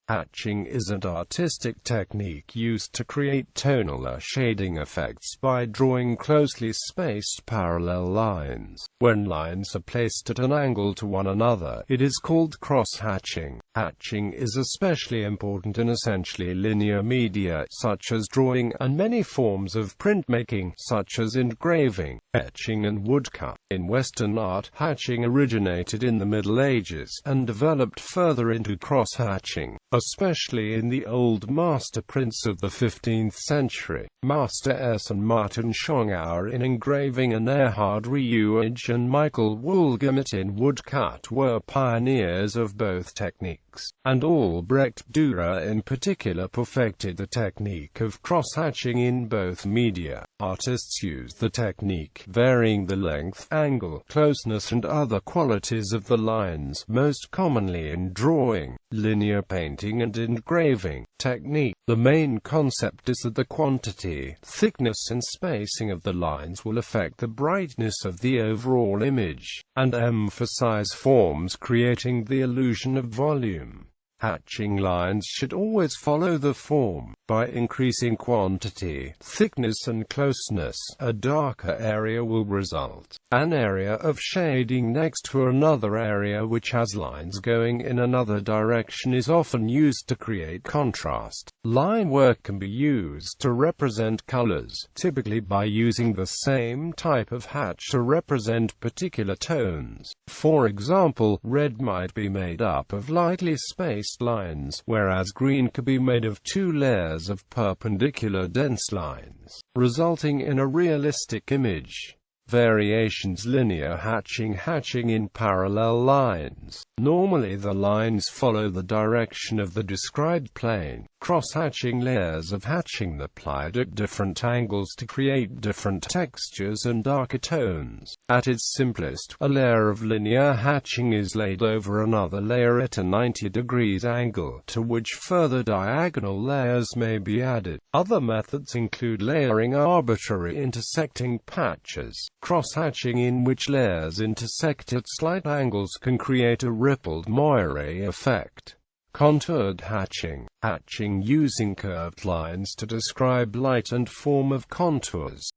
Hatching is an artistic technique used to create tonal or shading effects by drawing closely spaced parallel lines. When lines are placed at an angle to one another, it is called cross-hatching. Hatching is especially important in essentially linear media, such as drawing, and many forms of printmaking, such as engraving, etching and woodcut. In Western art, hatching originated in the Middle Ages, and developed further into cross-hatching, especially in the old master prints of the 15th century. Master S. and Martin Schongauer in engraving and Erhard Reuage and Michael Wohlgemuth in woodcut were pioneers of both techniques, and Albrecht Dürer in particular perfected the technique of cross-hatching in both media. Artists use the technique, varying the length, angle, closeness and other qualities of the lines, most commonly in drawing, linear painting and engraving technique. The main concept is that the quantity, thickness and spacing of the lines will affect the brightness of the overall image, and emphasize forms, creating the illusion of volume. Hatching lines should always follow the form. By increasing quantity, thickness and closeness, a darker area will result. An area of shading next to another area which has lines going in another direction is often used to create contrast. Line work can be used to represent colors, typically by using the same type of hatch to represent particular tones. For example, red might be made up of lightly spaced lines, whereas green could be made of two layers of perpendicular dense lines, resulting in a realistic image. Variations: linear hatching, hatching in parallel lines. Normally the lines follow the direction of the described plane. Cross-hatching, layers of hatching applied at different angles to create different textures and darker tones. At its simplest, a layer of linear hatching is laid over another layer at a 90 degrees angle, to which further diagonal layers may be added. Other methods include layering arbitrary intersecting patches. Cross-hatching, in which layers intersect at slight angles, can create a rippled moire effect. Contoured hatching, hatching using curved lines to describe light and form of contours.